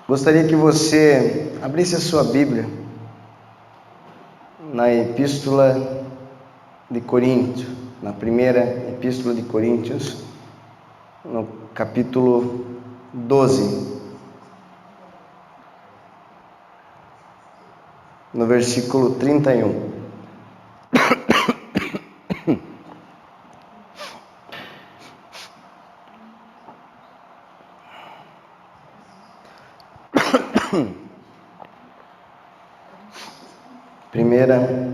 Gostaria que você abrisse a sua Bíblia na Epístola de Coríntios, na primeira Epístola de Coríntios, no capítulo 12, no versículo 31. Primeira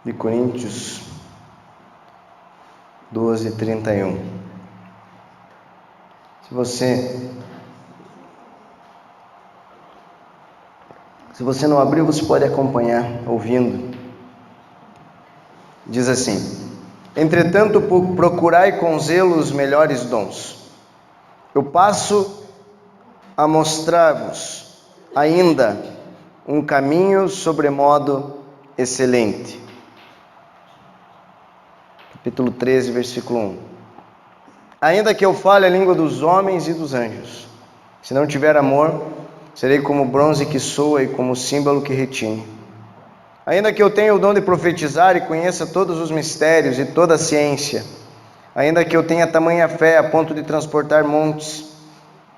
de Coríntios 12, 31. Se você não abriu, você pode acompanhar ouvindo. Diz assim: entretanto, procurai com zelo os melhores dons. Eu passo a mostrar-vos ainda um caminho sobremodo excelente. Capítulo 13, versículo 1. Ainda que eu fale a língua dos homens e dos anjos, se não tiver amor, serei como bronze que soa e como símbolo que retine. Ainda que eu tenha o dom de profetizar e conheça todos os mistérios e toda a ciência, ainda que eu tenha tamanha fé a ponto de transportar montes,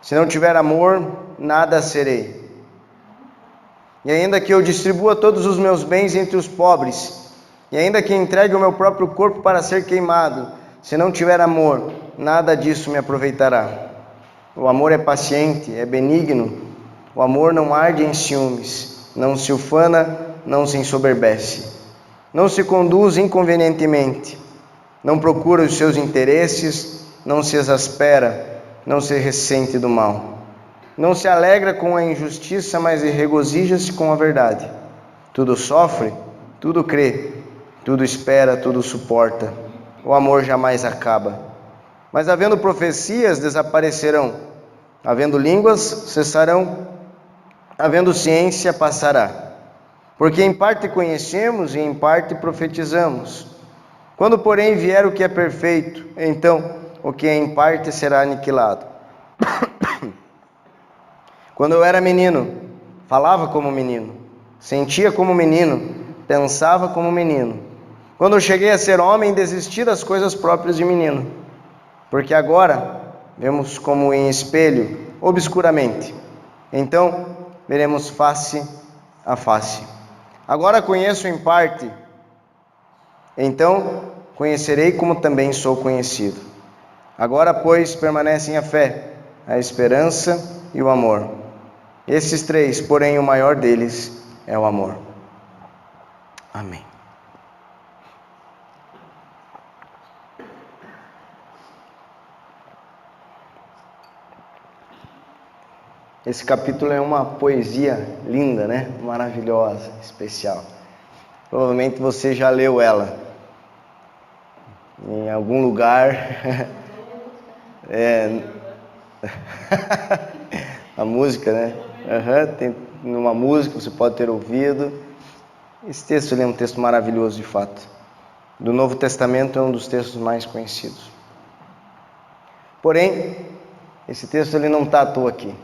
se não tiver amor, nada serei. E ainda que eu distribua todos os meus bens entre os pobres, e ainda que entregue o meu próprio corpo para ser queimado, se não tiver amor, nada disso me aproveitará. O amor é paciente, é benigno, o amor não arde em ciúmes, não se ufana, não se ensoberbece, não se conduz inconvenientemente, não procura os seus interesses, não se exaspera, não se ressente do mal. Não se alegra com a injustiça, mas regozija-se com a verdade. Tudo sofre, tudo crê, tudo espera, tudo suporta. O amor jamais acaba. Mas havendo profecias, desaparecerão. Havendo línguas, cessarão. Havendo ciência, passará. Porque em parte conhecemos e em parte profetizamos. Quando, porém, vier o que é perfeito, então o que é em parte será aniquilado. Quando eu era menino, falava como menino, sentia como menino, pensava como menino. Quando eu cheguei a ser homem, desisti das coisas próprias de menino. Porque agora vemos como em espelho, obscuramente. Então veremos face a face. Agora conheço em parte, então conhecerei como também sou conhecido. Agora, pois, permanecem a fé, a esperança e o amor. Esses três, porém, o maior deles é o amor. Amém. Esse capítulo é uma poesia linda, né? Maravilhosa, especial. Provavelmente você já leu ela em algum lugar. A música, né? Tem uma música, você pode ter ouvido. Esse texto é um texto maravilhoso, de fato. Do Novo Testamento é um dos textos mais conhecidos. Porém, esse texto ele não está à toa aqui.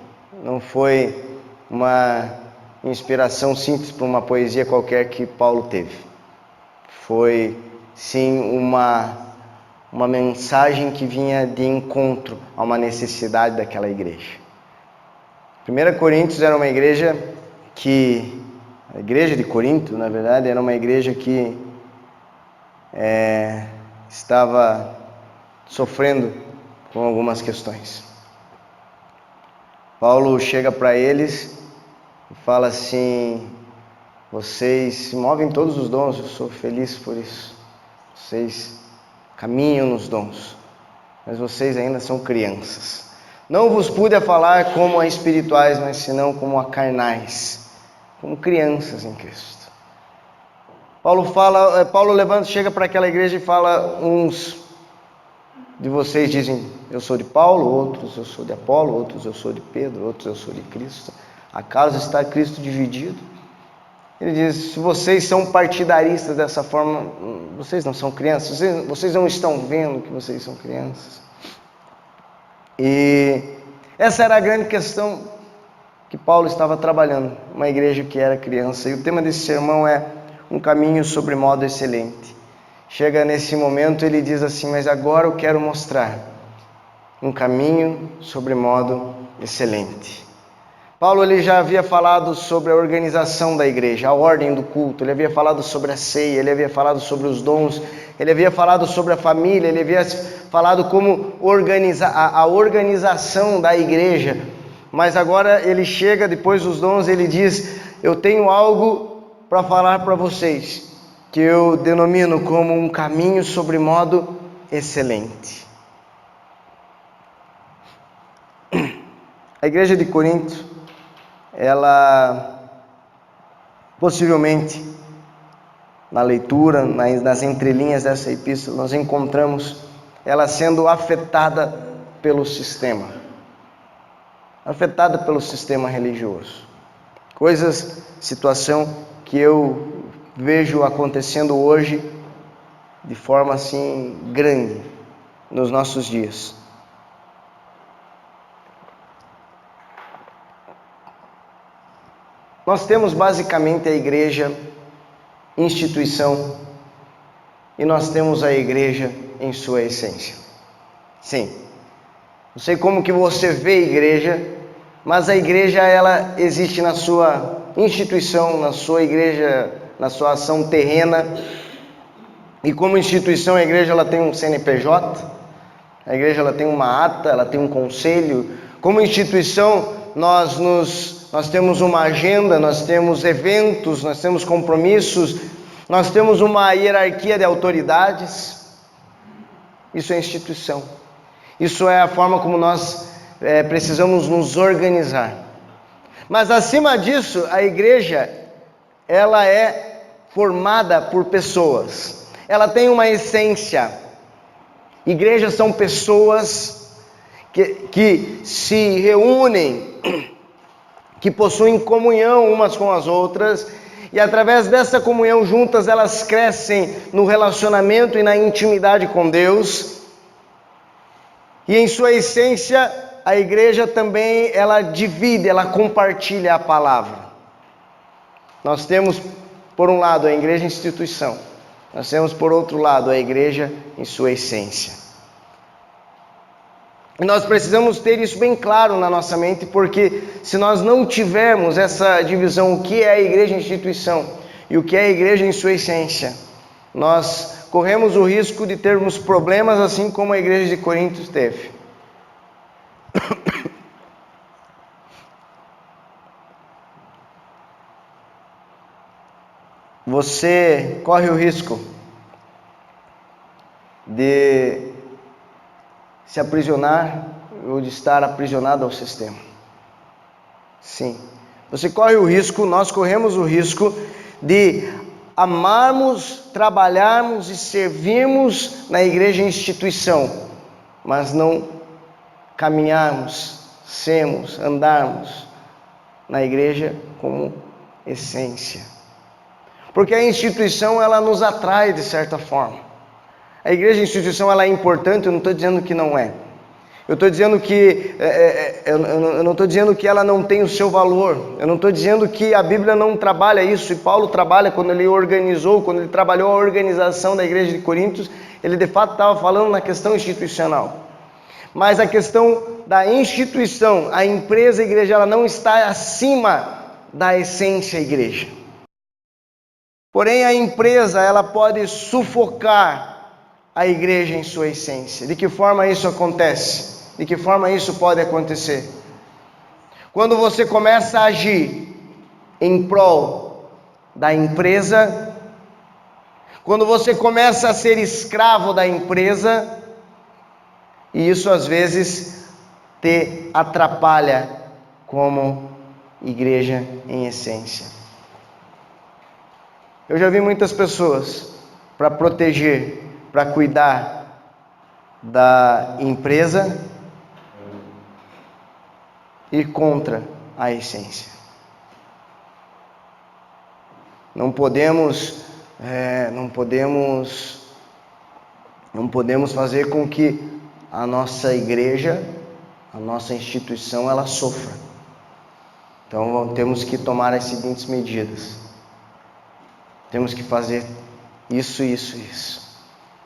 Não foi uma inspiração simples para uma poesia qualquer que Paulo teve. Foi, sim, uma mensagem que vinha de encontro a uma necessidade daquela igreja. 1 Coríntios era uma igreja a igreja de Corinto, na verdade, era uma igreja que estava sofrendo com algumas questões. Paulo chega para eles e fala assim: vocês se movem em todos os dons, eu sou feliz por isso. Vocês caminham nos dons, mas vocês ainda são crianças. Não vos pude falar como a espirituais, mas senão como a carnais, como crianças em Cristo. Paulo levanta, chega para aquela igreja e fala: uns de vocês dizem eu sou de Paulo, outros eu sou de Apolo, outros eu sou de Pedro, outros eu sou de Cristo. Acaso está Cristo dividido? Ele diz: se vocês são partidaristas dessa forma, vocês não são crianças, vocês não estão vendo que vocês são crianças. E Essa era a grande questão que Paulo estava trabalhando, uma igreja que era criança. E o tema desse sermão é um caminho sobre modo excelente. Chega nesse momento, ele diz assim: mas agora eu quero mostrar um caminho sobre modo excelente. Paulo ele já havia falado sobre a organização da igreja, a ordem do culto, ele havia falado sobre a ceia, ele havia falado sobre os dons, ele havia falado sobre a família, ele havia falado como organizar a organização da igreja. Mas agora ele chega, depois dos dons, ele diz: eu tenho algo para falar para vocês, que eu denomino como um caminho sobre modo excelente. A igreja de Corinto, ela possivelmente, na leitura, nas entrelinhas dessa epístola, nós encontramos ela sendo afetada pelo sistema religioso. Situação que eu vejo acontecendo hoje de forma assim grande nos nossos dias. Nós temos basicamente a igreja instituição e nós temos a igreja em sua essência. Sim, não sei como que você vê a igreja, mas a igreja ela existe na sua instituição, na sua igreja, na sua ação terrena. E como instituição a igreja ela tem um CNPJ, a igreja ela tem uma ata, ela tem um conselho. Como instituição nós temos uma agenda, nós temos eventos, nós temos compromissos, nós temos uma hierarquia de autoridades. Isso é instituição. Isso é a forma como nós precisamos nos organizar. Mas acima disso, a igreja, ela é formada por pessoas. Ela tem uma essência. Igrejas são pessoas que se reúnem, que possuem comunhão umas com as outras, e através dessa comunhão juntas elas crescem no relacionamento e na intimidade com Deus. E em sua essência, a igreja também, ela divide, ela compartilha a palavra. Nós temos, por um lado, a igreja instituição. Nós temos, por outro lado, a igreja em sua essência. E nós precisamos ter isso bem claro na nossa mente, porque se nós não tivermos essa divisão, o que é a igreja instituição e o que é a igreja em sua essência, nós corremos o risco de termos problemas assim como a igreja de Corinto teve. Você corre o risco de se aprisionar ou de estar aprisionado ao sistema. Sim, você corre o risco, nós corremos o risco de amarmos, trabalharmos e servirmos na igreja instituição, mas não caminharmos, sermos, andarmos na igreja como essência. Porque a instituição ela nos atrai de certa forma. A igreja instituição ela é importante, eu não estou dizendo que não é. Eu estou dizendo que eu não estou dizendo que ela não tem o seu valor. Eu não estou dizendo que a Bíblia não trabalha isso. E Paulo trabalha quando ele trabalhou a organização da igreja de Corinto, ele de fato estava falando na questão institucional. Mas a questão da instituição, a empresa, a igreja, ela não está acima da essência igreja. Porém, a empresa ela pode sufocar a igreja em sua essência. De que forma isso acontece? De que forma isso pode acontecer? Quando você começa a agir em prol da empresa, quando você começa a ser escravo da empresa, e isso às vezes te atrapalha como igreja em essência. Eu já vi muitas pessoas, para proteger, para cuidar da empresa, ir contra a essência. Não podemos fazer com que a nossa igreja, a nossa instituição ela sofra. Então temos que tomar as seguintes medidas. Temos que fazer isso.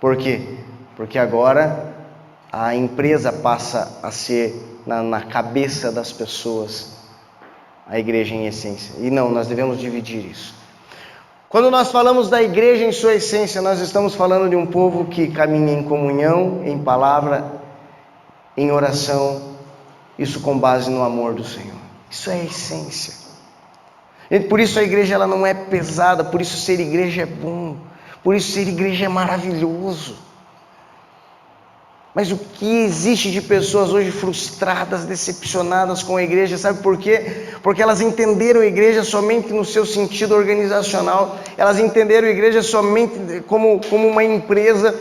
Por quê? Porque agora a empresa passa a ser na cabeça das pessoas a igreja em essência. E não, nós devemos dividir isso. Quando nós falamos da igreja em sua essência, nós estamos falando de um povo que caminha em comunhão, em palavra, em oração, isso com base no amor do Senhor. Isso é a essência. E por isso a igreja ela não é pesada, por isso ser igreja é bom, por isso ser igreja é maravilhoso. Mas o que existe de pessoas hoje frustradas, decepcionadas com a igreja, sabe por quê? Porque elas entenderam a igreja somente no seu sentido organizacional, elas entenderam a igreja somente como uma empresa,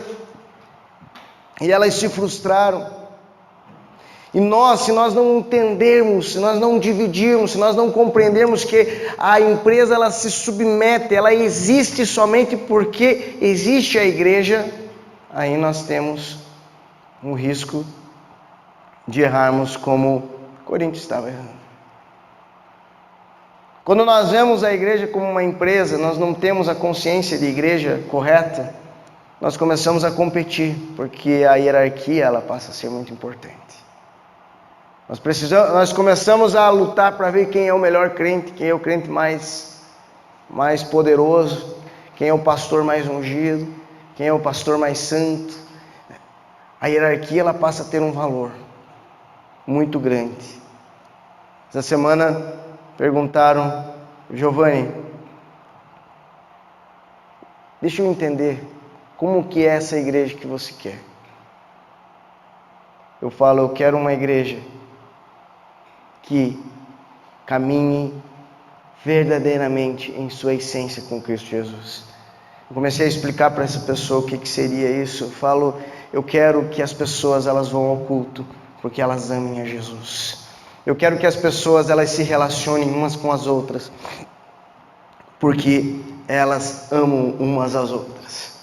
e elas se frustraram. E nós, se nós não entendermos, se nós não dividirmos, se nós não compreendermos que a empresa ela se submete, ela existe somente porque existe a igreja, aí nós temos um risco de errarmos como Coríntios estava errando. Quando nós vemos a igreja como uma empresa, nós não temos a consciência de igreja correta, nós começamos a competir, porque a hierarquia ela passa a ser muito importante. Nós começamos a lutar para ver quem é o melhor crente, quem é o crente mais poderoso, quem é o pastor mais ungido, quem é o pastor mais santo. A hierarquia ela passa a ter um valor muito grande. Essa semana perguntaram, Giovanni, deixa eu entender, como que é essa igreja que você quer? Eu falo, eu quero uma igreja que caminhe verdadeiramente em sua essência com Cristo Jesus. Eu comecei a explicar para essa pessoa o que seria isso. Eu falo, eu quero que as pessoas elas vão ao culto porque elas amem a Jesus. Eu quero que as pessoas elas se relacionem umas com as outras porque elas amam umas às outras.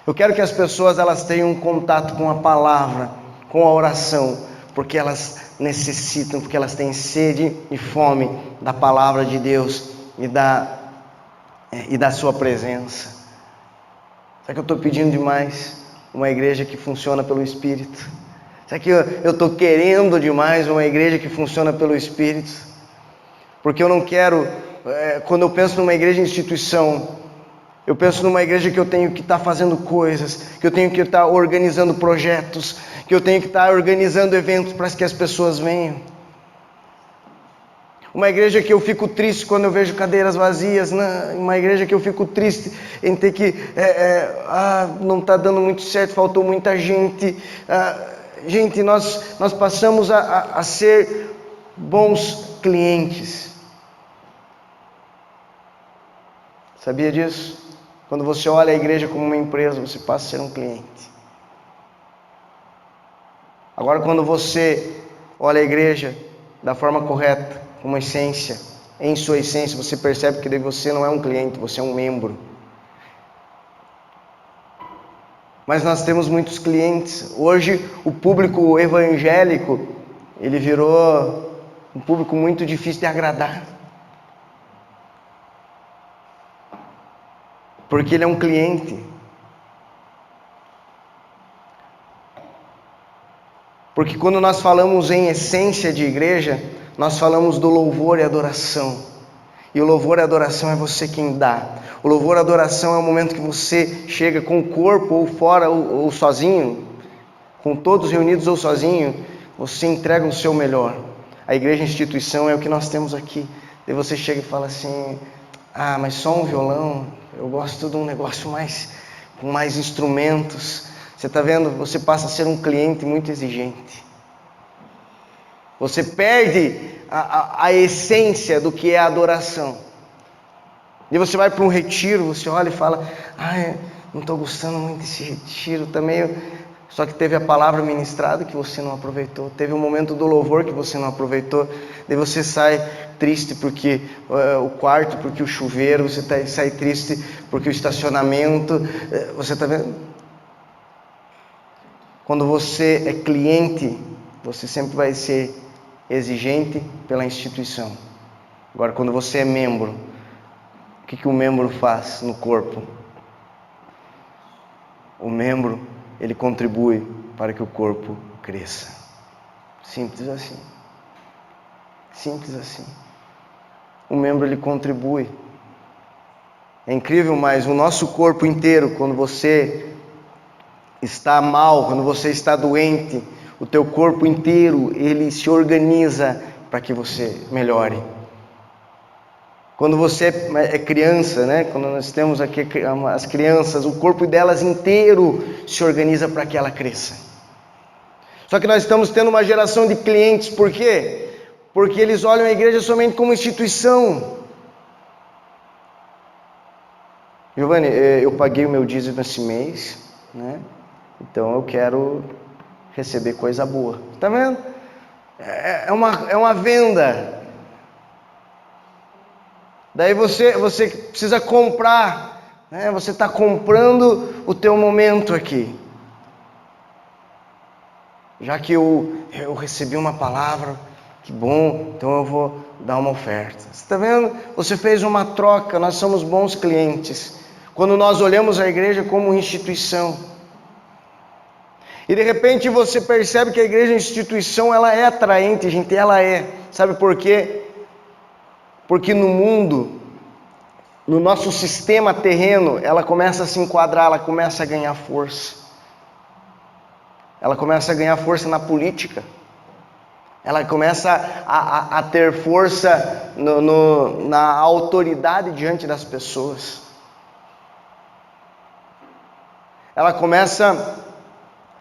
Eu quero que as pessoas elas tenham um contato com a palavra, com a oração, porque elas necessitam, porque elas têm sede e fome da palavra de Deus e da sua presença. Será que eu estou pedindo demais uma igreja que funciona pelo Espírito? Será que eu estou querendo demais uma igreja que funciona pelo Espírito? Porque eu não quero, quando eu penso numa igreja instituição, eu penso numa igreja que eu tenho que estar fazendo coisas, que eu tenho que estar organizando projetos, que eu tenho que estar organizando eventos para que as pessoas venham. Uma igreja que eu fico triste quando eu vejo cadeiras vazias, uma igreja que eu fico triste em ter que, não está dando muito certo, faltou muita gente. Gente, nós passamos a ser bons clientes. Sabia disso? Quando você olha a igreja como uma empresa, você passa a ser um cliente. Agora, quando você olha a igreja da forma correta, com uma essência, em sua essência, você percebe que você não é um cliente, você é um membro. Mas nós temos muitos clientes. Hoje, o público evangélico, ele virou um público muito difícil de agradar. Porque ele é um cliente. Porque quando nós falamos em essência de igreja, nós falamos do louvor e adoração. E o louvor e adoração é você quem dá. O louvor e adoração é o momento que você chega com o corpo ou fora ou sozinho, com todos reunidos ou sozinho, você entrega o seu melhor. A igreja instituição é o que nós temos aqui. E você chega e fala assim, mas só um violão? Eu gosto de um negócio com mais instrumentos. Você está vendo? Você passa a ser um cliente muito exigente. Você perde a essência do que é a adoração. E você vai para um retiro, você olha e fala, não estou gostando muito desse retiro, também. Só que teve a palavra ministrada que você não aproveitou, teve um momento do louvor que você não aproveitou, daí você sai triste porque o quarto, porque o chuveiro, você sai triste porque o estacionamento, você está vendo? Quando você é cliente, você sempre vai ser exigente pela instituição. Agora, quando você é membro, o que o membro faz no corpo? O membro, ele contribui para que o corpo cresça. Simples assim. Simples assim. O membro, ele contribui. É incrível, mas o nosso corpo inteiro, quando você está mal, quando você está doente, o teu corpo inteiro, ele se organiza para que você melhore. Quando você é criança, né? Quando nós temos aqui as crianças, o corpo delas inteiro se organiza para que ela cresça. Só que nós estamos tendo uma geração de clientes, por quê? Porque eles olham a igreja somente como instituição. Giovanni, eu paguei o meu dízimo esse mês, né? Então eu quero receber coisa boa. Está vendo? É uma venda. Daí você precisa comprar, né? Você está comprando o teu momento aqui. Já que eu recebi uma palavra, que bom, então eu vou dar uma oferta. Você está vendo? Você fez uma troca, nós somos bons clientes. Quando nós olhamos a igreja como instituição. E de repente você percebe que a igreja instituição, ela é atraente, gente, ela é. Sabe por quê? Porque no mundo, no nosso sistema terreno, ela começa a se enquadrar, ela começa a ganhar força. Ela começa a ganhar força na política. Ela começa a ter força na autoridade diante das pessoas. Ela começa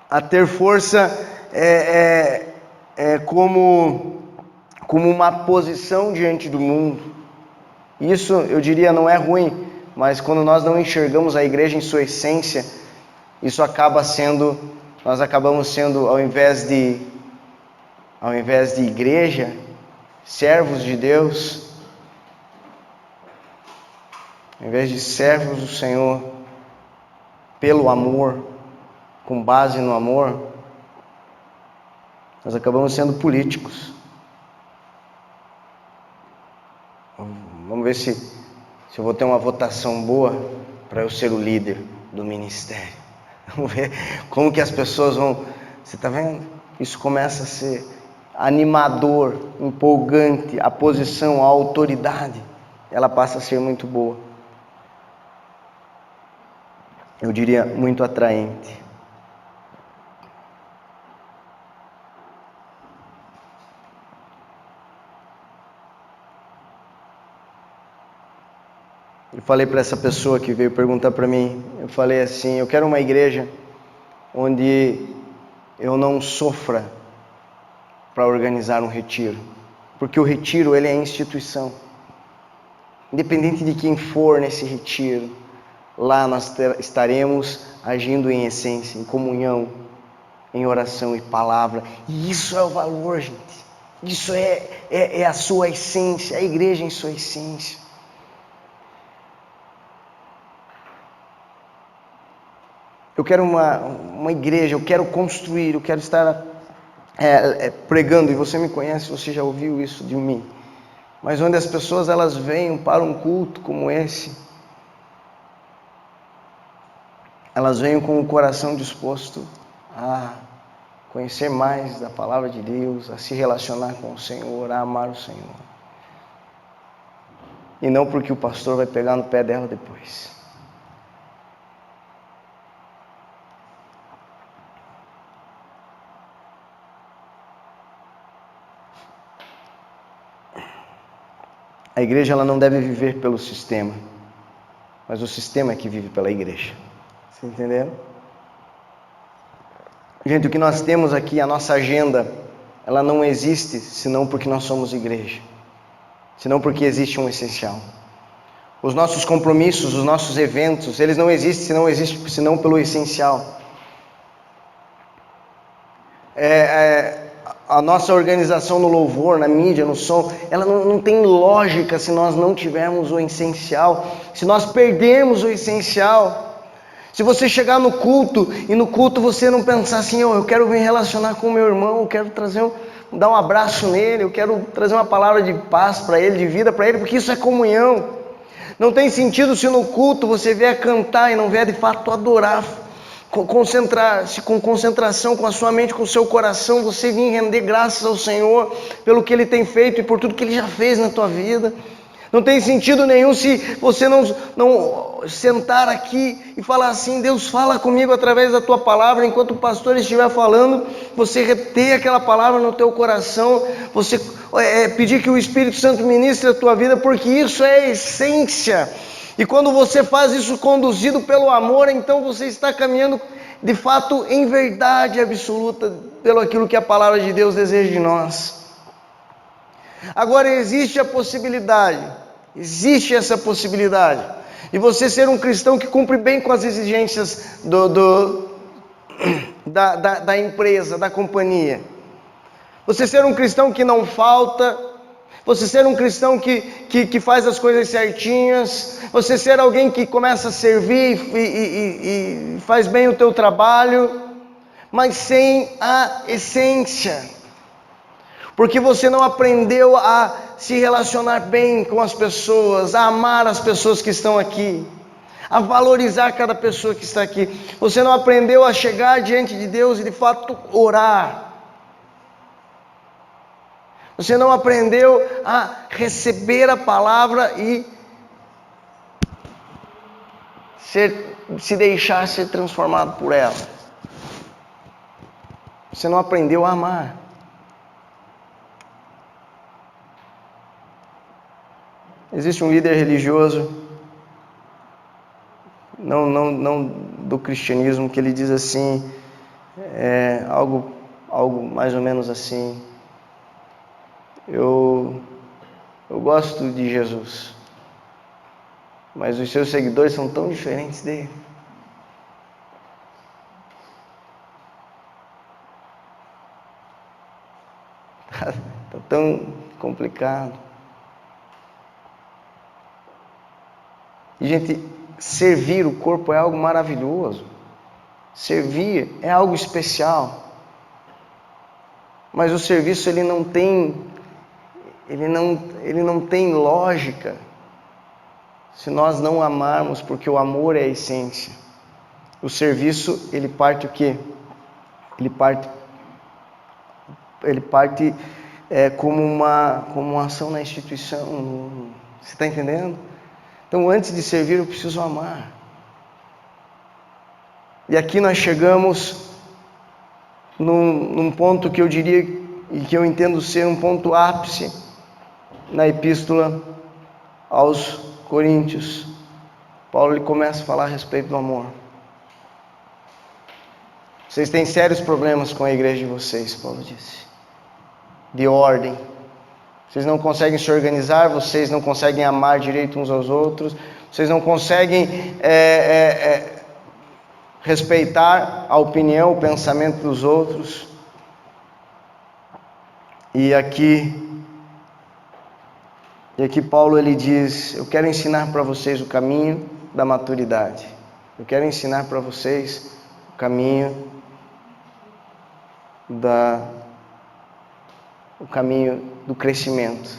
a ter força como uma posição diante do mundo. Isso, eu diria, não é ruim, mas quando nós não enxergamos a igreja em sua essência, isso nós acabamos sendo, ao invés de igreja, servos de Deus, ao invés de servos do Senhor, pelo amor, com base no amor, nós acabamos sendo políticos. Vamos ver se eu vou ter uma votação boa para eu ser o líder do ministério. Vamos ver como que as pessoas vão... Você está vendo? Isso começa a ser animador, empolgante, a posição, a autoridade, ela passa a ser muito boa. Eu diria muito atraente. Eu falei para essa pessoa que veio perguntar para mim, eu falei assim, eu quero uma igreja onde eu não sofra para organizar um retiro, porque o retiro, ele é instituição. Independente de quem for nesse retiro, lá nós estaremos agindo em essência, em comunhão, em oração e palavra. E isso é o valor, gente. Isso é a sua essência, a igreja em sua essência. Eu quero uma igreja, eu quero construir, eu quero estar pregando, e você me conhece, você já ouviu isso de mim. Mas onde as pessoas elas venham para um culto como esse, elas venham com o coração disposto a conhecer mais da palavra de Deus, a se relacionar com o Senhor, a amar o Senhor. E não porque o pastor vai pegar no pé dela depois. A igreja ela não deve viver pelo sistema, mas o sistema é que vive pela igreja. Vocês entenderam? Gente, o que nós temos aqui, a nossa agenda, ela não existe senão porque nós somos igreja, senão porque existe um essencial. Os nossos compromissos, os nossos eventos, eles não existem senão pelo essencial. A nossa organização no louvor, na mídia, no som, ela não tem lógica se nós não tivermos o essencial, se nós perdermos o essencial, Se você chegar no culto e no culto você não pensar assim, eu quero me relacionar com o meu irmão, eu quero dar um abraço nele, eu quero trazer uma palavra de paz para ele, de vida para ele, porque isso é comunhão. Não tem sentido se no culto você vier cantar e não vier de fato adorar, concentrar-se com concentração, com a sua mente, com o seu coração, você vir render graças ao Senhor pelo que Ele tem feito e por tudo que Ele já fez na tua vida. Não tem sentido nenhum se você não sentar aqui e falar assim, Deus fala comigo através da tua palavra, enquanto o pastor estiver falando, você reter aquela palavra no teu coração, você pedir que o Espírito Santo ministre a tua vida, porque isso é a essência. E quando você faz isso conduzido pelo amor, então você está caminhando de fato em verdade absoluta pelo aquilo que a palavra de Deus deseja de nós. Agora existe essa possibilidade de você ser um cristão que cumpre bem com as exigências da empresa, da companhia. Você ser um cristão que não falta, você ser um cristão que faz as coisas certinhas, você ser alguém que começa a servir e faz bem o teu trabalho, mas sem a essência. Porque você não aprendeu a se relacionar bem com as pessoas, a amar as pessoas que estão aqui, a valorizar cada pessoa que está aqui. Você não aprendeu a chegar diante de Deus e de fato orar. Você não aprendeu a receber a palavra e se deixar ser transformado por ela. Você não aprendeu a amar. Existe um líder religioso, não do cristianismo, que ele diz assim, algo mais ou menos assim: eu gosto de Jesus, mas os seus seguidores são tão diferentes dele. Está tão complicado. E, gente, servir o corpo é algo maravilhoso. Servir é algo especial. Mas o serviço ele não tem lógica se nós não amarmos, porque o amor é a essência. O serviço, ele parte o quê? Ele parte como uma ação na instituição. Você está entendendo? Então, antes de servir, eu preciso amar. E aqui nós chegamos num ponto que eu diria e que eu entendo ser um ponto ápice na epístola aos Coríntios. Paulo ele começa a falar a respeito do amor. Vocês têm sérios problemas com a igreja de vocês, Paulo disse, de ordem. Vocês não conseguem se organizar, vocês não conseguem amar direito uns aos outros, vocês não conseguem respeitar a opinião, o pensamento dos outros. E aqui Paulo ele diz: eu quero ensinar para vocês o caminho da maturidade. Eu quero ensinar para vocês o caminho do crescimento.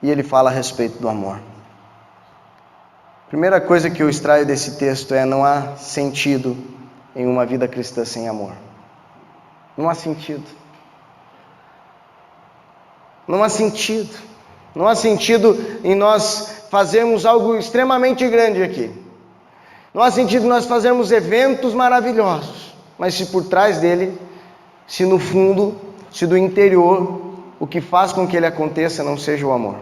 E ele fala a respeito do amor. Primeira coisa que eu extraio desse texto é: não há sentido em uma vida cristã sem amor. Não há sentido. Não há sentido. Não há sentido em nós fazermos algo extremamente grande aqui. Não há sentido nós fazermos eventos maravilhosos, mas se por trás dele, se no fundo, se do interior, o que faz com que ele aconteça não seja o amor.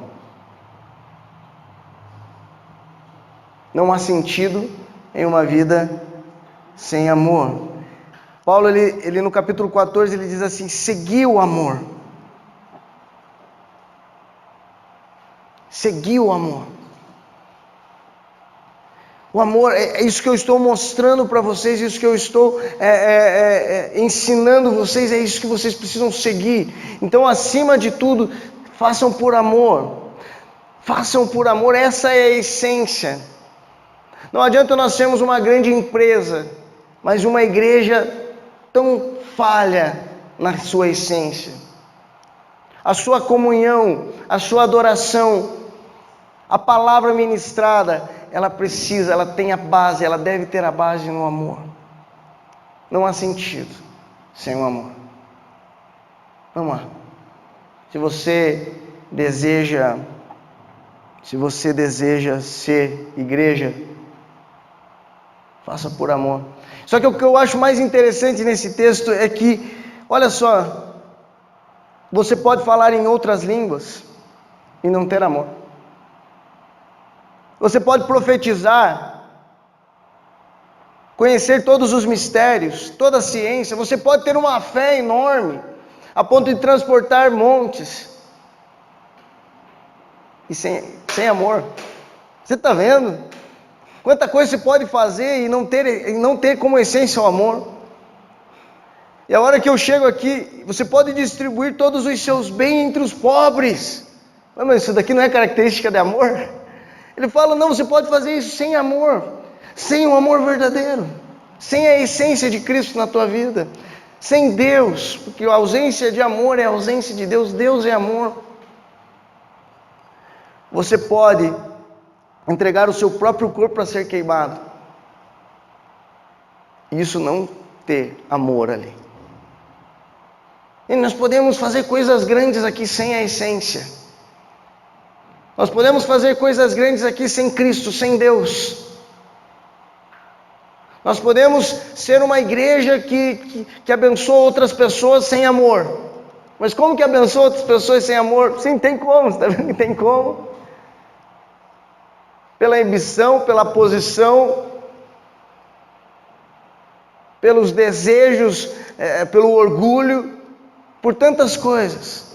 Não há sentido em uma vida sem amor. Paulo, ele no capítulo 14, ele diz assim: segui o amor. Segui o amor. O amor, é isso que eu estou mostrando para vocês, isso que eu estou ensinando vocês, é isso que vocês precisam seguir. Então, acima de tudo, façam por amor. Façam por amor, essa é a essência. Não adianta nós sermos uma grande empresa, mas uma igreja tão falha na sua essência. A sua comunhão, a sua adoração, a palavra ministrada, ela tem a base, ela deve ter a base no amor. Não há sentido sem o amor. Vamos lá. Se você deseja ser igreja, faça por amor. Só que o que eu acho mais interessante nesse texto é que, olha só, você pode falar em outras línguas e não ter amor. Você pode profetizar, conhecer todos os mistérios, toda a ciência. Você pode ter uma fé enorme, a ponto de transportar montes. E sem amor. Você está vendo? Quanta coisa você pode fazer e não ter como essência o amor. E a hora que eu chego aqui, você pode distribuir todos os seus bens entre os pobres. Mas isso daqui não é característica de amor? Ele fala, não, você pode fazer isso sem amor, sem o amor verdadeiro, sem a essência de Cristo na tua vida, sem Deus, porque a ausência de amor é a ausência de Deus, Deus é amor. Você pode entregar o seu próprio corpo para ser queimado, e isso não ter amor ali. E nós podemos fazer coisas grandes aqui sem a essência. Nós podemos fazer coisas grandes aqui sem Cristo, sem Deus. Nós podemos ser uma igreja que abençoa outras pessoas sem amor. Mas como que abençoa outras pessoas sem amor? Sim, tem como, está vendo que tem como? Pela ambição, pela posição, pelos desejos, pelo orgulho, por tantas coisas.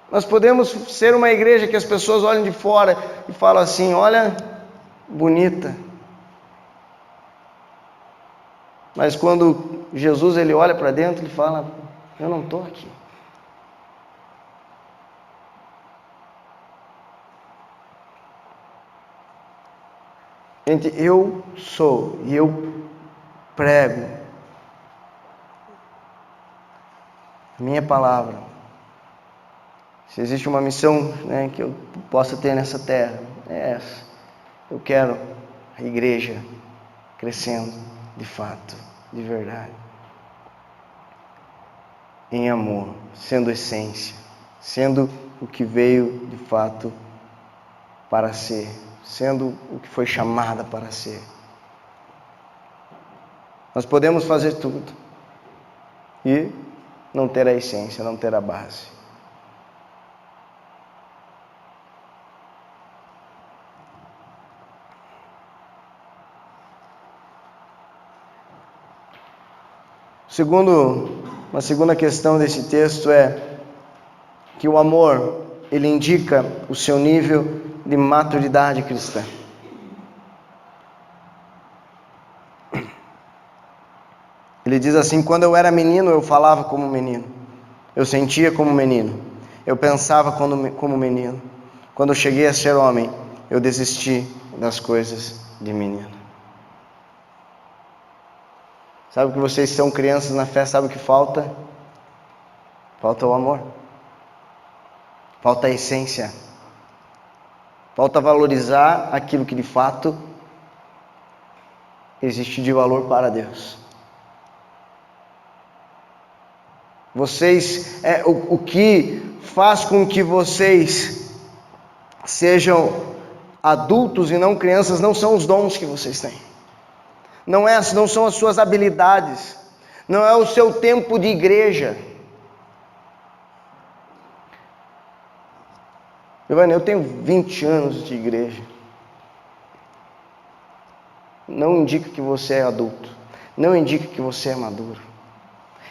Nós podemos ser uma igreja que as pessoas olham de fora e falam assim, olha, bonita. Mas quando Jesus ele olha para dentro, ele fala, eu não estou aqui. Gente, eu sou e eu prego a minha palavra. Se existe uma missão, né, que eu possa ter nessa terra, é essa. Eu quero a igreja crescendo de fato, de verdade. Em amor, sendo essência, sendo o que veio de fato para ser, sendo o que foi chamada para ser. Nós podemos fazer tudo e não ter a essência, não ter a base. Uma segunda questão desse texto é que o amor, ele indica o seu nível de maturidade cristã. Ele diz assim, quando eu era menino, eu falava como menino, eu sentia como menino, eu pensava como menino. Quando eu cheguei a ser homem, eu desisti das coisas de menino. Sabe que vocês são crianças na fé, sabe o que falta? Falta o amor. Falta a essência. Falta valorizar aquilo que de fato existe de valor para Deus. Vocês, o que faz com que vocês sejam adultos e não crianças não são os dons que vocês têm. Não são as suas habilidades, não é o seu tempo de igreja. Giovanni, eu tenho 20 anos de igreja. Não indica que você é adulto, não indica que você é maduro.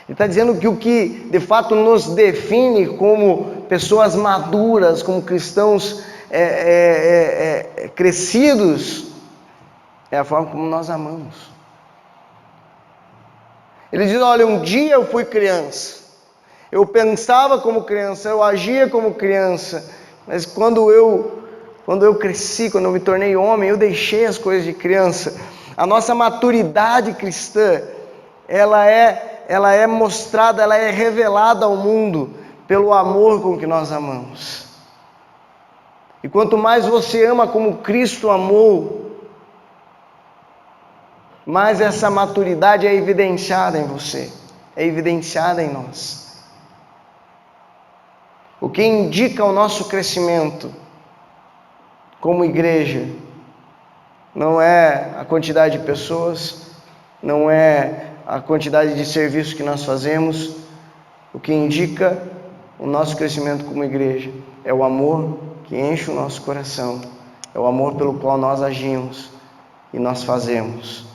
Ele está dizendo que o que de fato nos define como pessoas maduras, como cristãos crescidos, é a forma como nós amamos. Ele diz, olha, um dia eu fui criança, eu pensava como criança, eu agia como criança, mas quando eu quando eu cresci, quando eu me tornei homem, eu deixei as coisas de criança. A nossa maturidade cristã, ela é mostrada, ela é revelada ao mundo pelo amor com que nós amamos. E quanto mais você ama como Cristo amou, mais essa maturidade é evidenciada em você, é evidenciada em nós. O que indica o nosso crescimento como igreja não é a quantidade de pessoas, não é a quantidade de serviços que nós fazemos. O que indica o nosso crescimento como igreja é o amor que enche o nosso coração, é o amor pelo qual nós agimos e nós fazemos.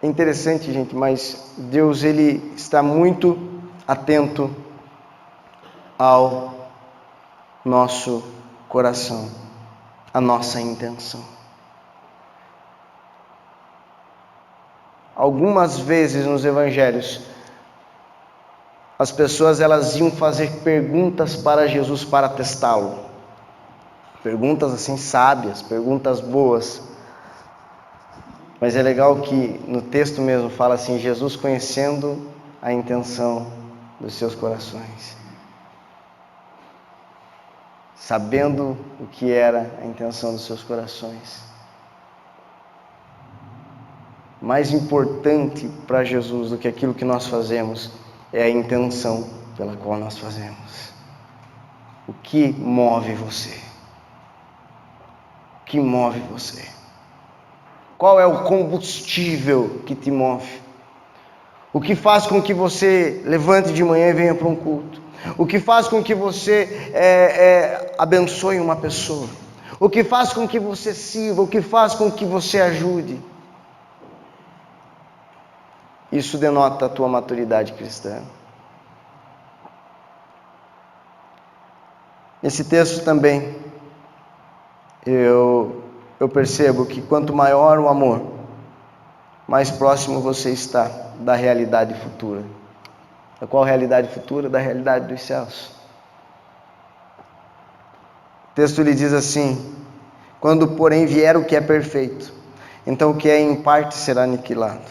É interessante, gente, mas Deus, Ele está muito atento ao nosso coração, à nossa intenção. Algumas vezes nos evangelhos, as pessoas elas iam fazer perguntas para Jesus para testá-lo. Perguntas assim sábias, perguntas boas. Mas é legal que no texto mesmo fala assim, Jesus conhecendo a intenção dos seus corações. Sabendo o que era a intenção dos seus corações. Mais importante para Jesus do que aquilo que nós fazemos é a intenção pela qual nós fazemos. O que move você? O que move você? Qual é o combustível que te move? O que faz com que você levante de manhã e venha para um culto? O que faz com que você abençoe uma pessoa? O que faz com que você sirva? O que faz com que você ajude? Isso denota a tua maturidade cristã. Nesse texto também, eu percebo que quanto maior o amor, mais próximo você está da realidade futura. Da qual realidade futura? Da realidade dos céus. O texto lhe diz assim: quando porém vier o que é perfeito, então o que é em parte será aniquilado.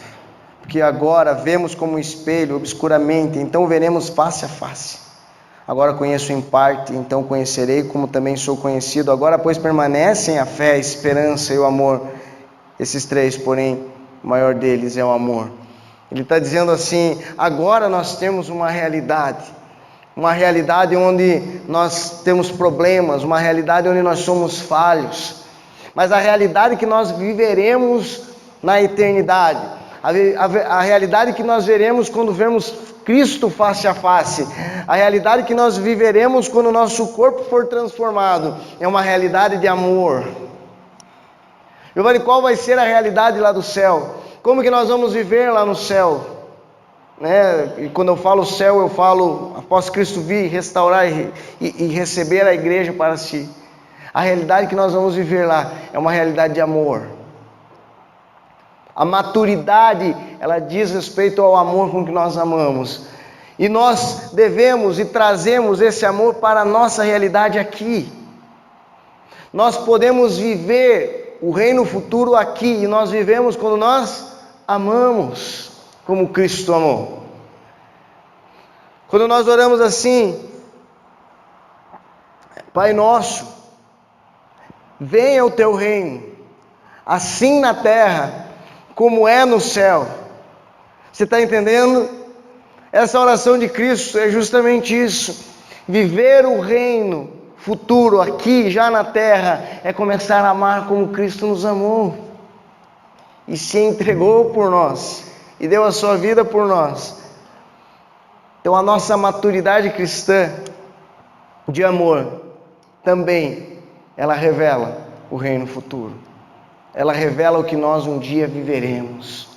Porque agora vemos como um espelho, obscuramente, então veremos face a face. Agora conheço em parte, então conhecerei como também sou conhecido. Agora, pois, permanecem a fé, a esperança e o amor. Esses três, porém, o maior deles é o amor. Ele está dizendo assim, agora nós temos uma realidade onde nós temos problemas, uma realidade onde nós somos falhos, mas a realidade que nós viveremos na eternidade, a realidade que nós veremos quando vermos Cristo face a face, a realidade que nós viveremos quando o nosso corpo for transformado, é uma realidade de amor. Giovanni, qual vai ser a realidade lá do céu? Como que nós vamos viver lá no céu? E quando eu falo céu, eu falo após Cristo vir, restaurar e receber a igreja para si. A realidade que nós vamos viver lá é uma realidade de amor. A maturidade, ela diz respeito ao amor com que nós amamos. E nós devemos e trazemos esse amor para a nossa realidade aqui. Nós podemos viver o reino futuro aqui, e nós vivemos quando nós amamos como Cristo amou. Quando nós oramos assim, Pai nosso, venha o teu reino, assim na terra como é no céu. Você está entendendo? Essa oração de Cristo é justamente isso. Viver o reino futuro aqui, já na terra, é começar a amar como Cristo nos amou e se entregou por nós e deu a sua vida por nós. Então a nossa maturidade cristã de amor também, ela revela o reino futuro. Ela revela o que nós um dia viveremos.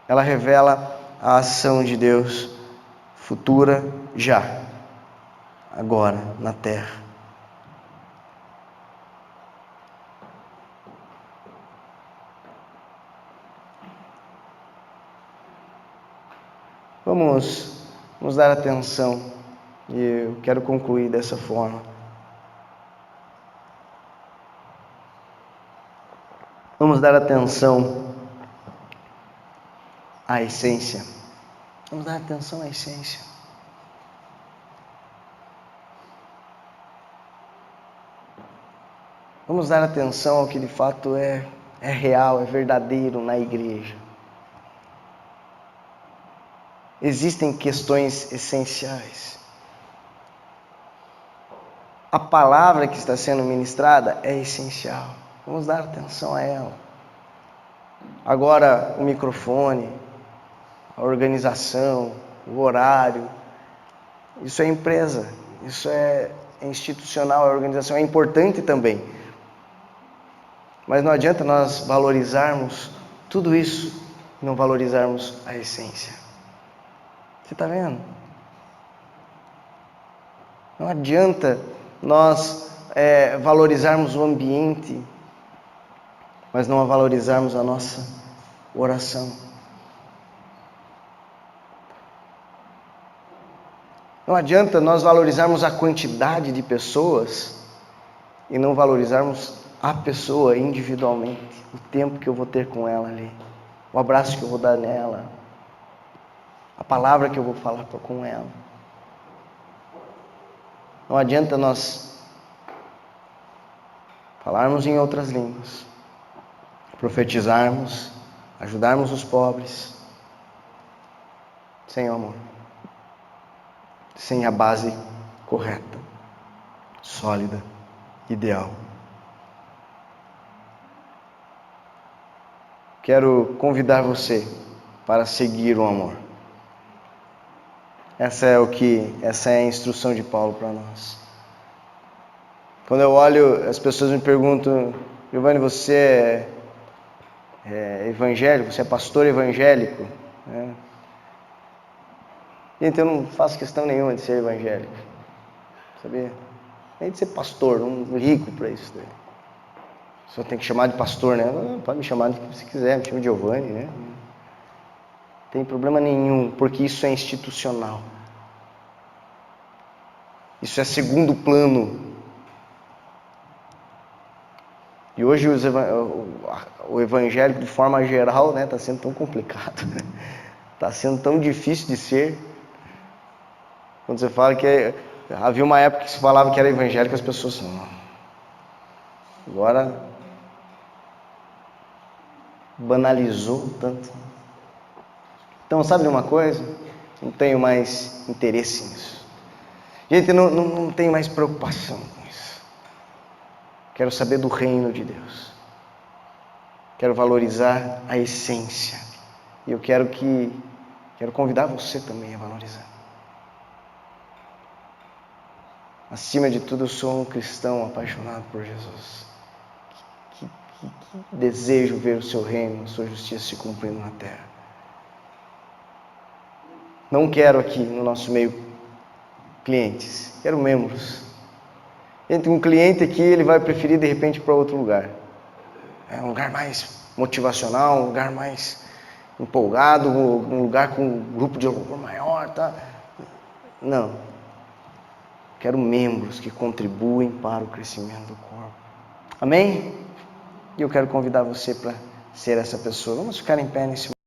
Ela revela a ação de Deus futura já, agora, na terra. Vamos dar atenção E eu quero concluir dessa forma. Vamos dar atenção à essência. Vamos dar atenção à essência. Vamos dar atenção ao que de fato é real, é verdadeiro na igreja. Existem questões essenciais. A palavra que está sendo ministrada é essencial. Vamos dar atenção a ela. Agora, o microfone, a organização, o horário, isso é empresa, isso é institucional, a organização é importante também. Mas não adianta nós valorizarmos tudo isso e não valorizarmos a essência. Você está vendo? Não adianta nós valorizarmos o ambiente, mas não valorizarmos a nossa oração. Não adianta nós valorizarmos a quantidade de pessoas e não valorizarmos a pessoa individualmente, o tempo que eu vou ter com ela ali, o abraço que eu vou dar nela, a palavra que eu vou falar com ela. Não adianta nós falarmos em outras línguas, profetizarmos, ajudarmos os pobres, sem o amor, sem a base correta, sólida, ideal. Quero convidar você para seguir o amor. Essa é a instrução de Paulo para nós. Quando eu olho, as pessoas me perguntam: Giovanni, você é evangélico? Você é pastor evangélico? Gente, eu não faço questão nenhuma de ser evangélico, sabia? Nem de ser pastor, não rico para isso. Só tem que chamar de pastor, né? Pode me chamar do que você quiser, me chama de Giovanni, né? Não tem problema nenhum, porque isso é institucional. Isso é segundo plano. E hoje o evangélico, de forma geral, está sendo tão complicado. Está sendo tão difícil de ser. Quando você fala que havia uma época que se falava que era evangélico, as pessoas não. Agora banalizou tanto. Então, sabe de uma coisa? Não tenho mais interesse nisso. Gente, eu não tenho mais preocupação com isso. Quero saber do reino de Deus. Quero valorizar a essência. E eu quero convidar você também a valorizar. Acima de tudo, eu sou um cristão apaixonado por Jesus. Que desejo ver o seu reino, a sua justiça se cumprindo na terra. Não quero aqui no nosso meio clientes, quero membros. Entre um cliente aqui, ele vai preferir de repente para outro lugar. É um lugar mais motivacional, um lugar mais empolgado, um lugar com um grupo de louvor maior, tá? Não. Quero membros que contribuem para o crescimento do corpo. Amém? E eu quero convidar você para ser essa pessoa. Vamos ficar em pé nesse momento.